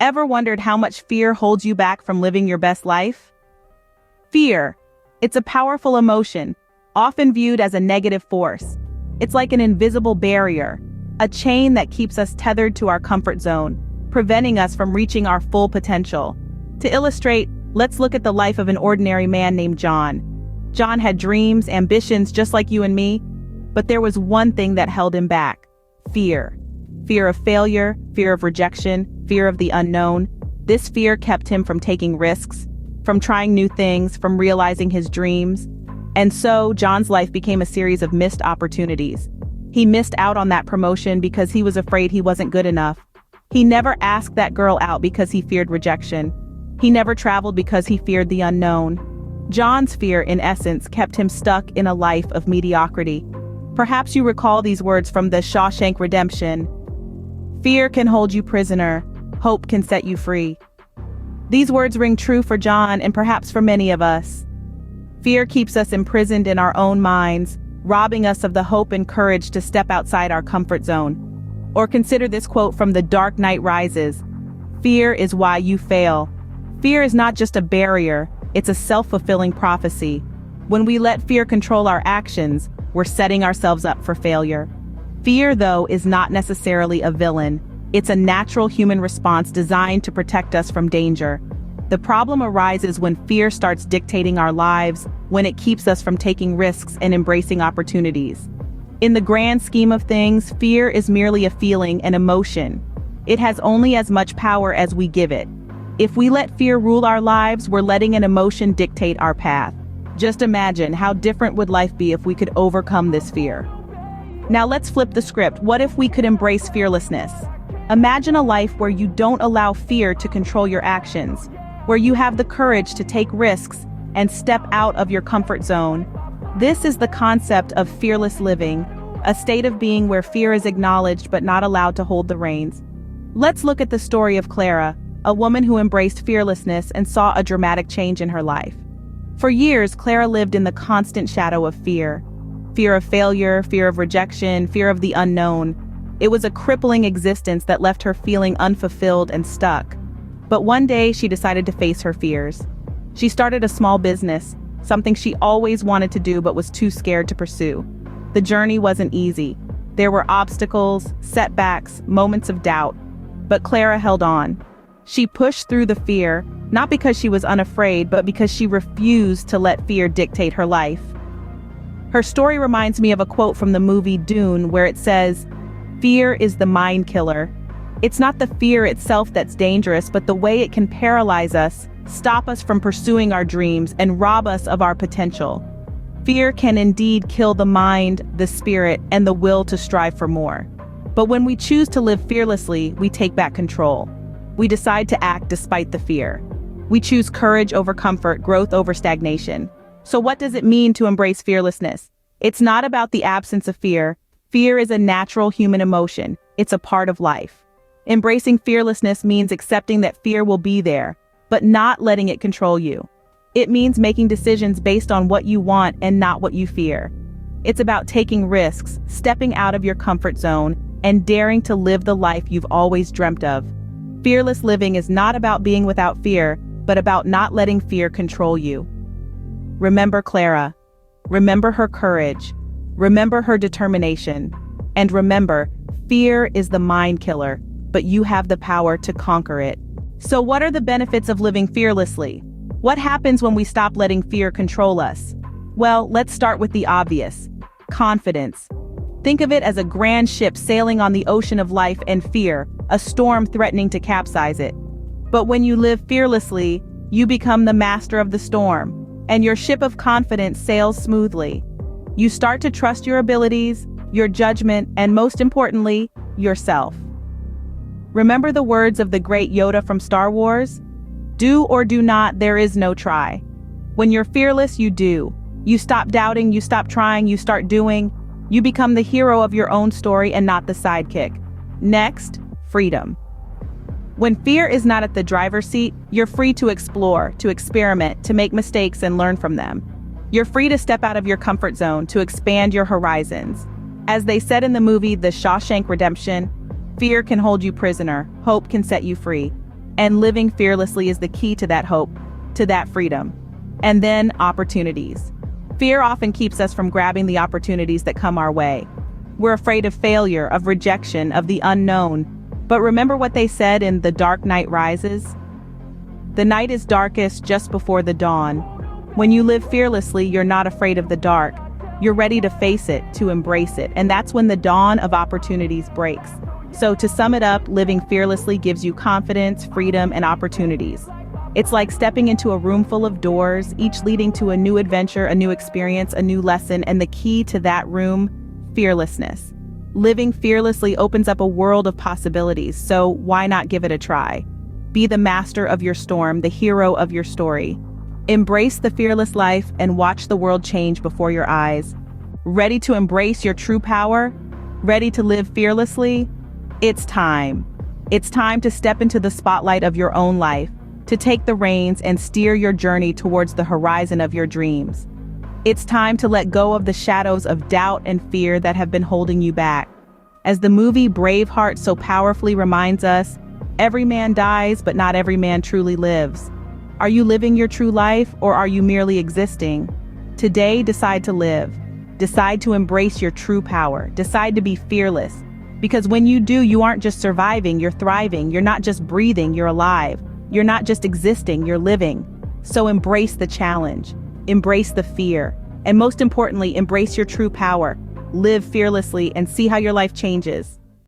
Ever wondered how much fear holds you back from living your best life? Fear. It's a powerful emotion, often viewed as a negative force. It's like an invisible barrier, a chain that keeps us tethered to our comfort zone, preventing us from reaching our full potential. To illustrate, let's look at the life of an ordinary man named John. John had dreams, ambitions just like you and me, but there was one thing that held him back: fear. Fear of failure, fear of rejection, fear of the unknown. This fear kept him from taking risks, from trying new things, from realizing his dreams. And so, John's life became a series of missed opportunities. He missed out on that promotion because he was afraid he wasn't good enough. He never asked that girl out because he feared rejection. He never traveled because he feared the unknown. John's fear, in essence, kept him stuck in a life of mediocrity. Perhaps you recall these words from the Shawshank Redemption: "Fear can hold you prisoner, hope can set you free." These words ring true for John and perhaps for many of us. Fear keeps us imprisoned in our own minds, robbing us of the hope and courage to step outside our comfort zone. Or consider this quote from The Dark Knight Rises: "Fear is why you fail." Fear is not just a barrier, it's a self-fulfilling prophecy. When we let fear control our actions, we're setting ourselves up for failure. Fear, though, is not necessarily a villain. It's a natural human response designed to protect us from danger. The problem arises when fear starts dictating our lives, when it keeps us from taking risks and embracing opportunities. In the grand scheme of things, fear is merely a feeling, an emotion. It has only as much power as we give it. If we let fear rule our lives, we're letting an emotion dictate our path. Just imagine how different would life be if we could overcome this fear. Now let's flip the script. What if we could embrace fearlessness? Imagine a life where you don't allow fear to control your actions, where you have the courage to take risks and step out of your comfort zone. This is the concept of fearless living, a state of being where fear is acknowledged but not allowed to hold the reins. Let's look at the story of Clara, a woman who embraced fearlessness and saw a dramatic change in her life. For years, Clara lived in the constant shadow of fear. Fear of failure, fear of rejection, fear of the unknown. It was a crippling existence that left her feeling unfulfilled and stuck. But one day, she decided to face her fears. She started a small business, something she always wanted to do but was too scared to pursue. The journey wasn't easy. There were obstacles, setbacks, moments of doubt. But Clara held on. She pushed through the fear, not because she was unafraid, but because she refused to let fear dictate her life. Her story reminds me of a quote from the movie Dune, where it says, "Fear is the mind killer." It's not the fear itself that's dangerous, but the way it can paralyze us, stop us from pursuing our dreams, and rob us of our potential. Fear can indeed kill the mind, the spirit, and the will to strive for more. But when we choose to live fearlessly, we take back control. We decide to act despite the fear. We choose courage over comfort, growth over stagnation. So what does it mean to embrace fearlessness? It's not about the absence of fear. Fear is a natural human emotion. It's a part of life. Embracing fearlessness means accepting that fear will be there, but not letting it control you. It means making decisions based on what you want and not what you fear. It's about taking risks, stepping out of your comfort zone, and daring to live the life you've always dreamt of. Fearless living is not about being without fear, but about not letting fear control you. Remember Clara. Remember her courage. Remember her determination. And remember, fear is the mind killer, but you have the power to conquer it. So what are the benefits of living fearlessly? What happens when we stop letting fear control us? Well, let's start with the obvious. Confidence. Think of it as a grand ship sailing on the ocean of life and fear, a storm threatening to capsize it. But when you live fearlessly, you become the master of the storm, and your ship of confidence sails smoothly. You start to trust your abilities, your judgment, and most importantly, yourself. Remember the words of the great Yoda from Star Wars? Do or do not, there is no try. When you're fearless, you do. You stop doubting, you stop trying, you start doing. You become the hero of your own story and not the sidekick. Next, freedom. When fear is not at the driver's seat, you're free to explore, to experiment, to make mistakes and learn from them. You're free to step out of your comfort zone, to expand your horizons. As they said in the movie The Shawshank Redemption, fear can hold you prisoner, hope can set you free. And living fearlessly is the key to that hope, to that freedom. And then opportunities. Fear often keeps us from grabbing the opportunities that come our way. We're afraid of failure, of rejection, of the unknown. But remember what they said in The Dark Knight Rises? The night is darkest just before the dawn. When you live fearlessly, you're not afraid of the dark. You're ready to face it, to embrace it, and that's when the dawn of opportunities breaks. So to sum it up, living fearlessly gives you confidence, freedom, and opportunities. It's like stepping into a room full of doors, each leading to a new adventure, a new experience, a new lesson, and the key to that room, fearlessness. Living fearlessly opens up a world of possibilities, so why not give it a try? Be the master of your storm, the hero of your story. Embrace the fearless life and watch the world change before your eyes. Ready to embrace your true power? Ready to live fearlessly? It's time. It's time to step into the spotlight of your own life, to take the reins and steer your journey towards the horizon of your dreams. It's time to let go of the shadows of doubt and fear that have been holding you back. As the movie Braveheart so powerfully reminds us, every man dies, but not every man truly lives. Are you living your true life, or are you merely existing? Today, decide to live. Decide to embrace your true power. Decide to be fearless. Because when you do, you aren't just surviving, you're thriving. You're not just breathing, you're alive. You're not just existing, you're living. So embrace the challenge. Embrace the fear. And most importantly, embrace your true power. Live fearlessly and see how your life changes.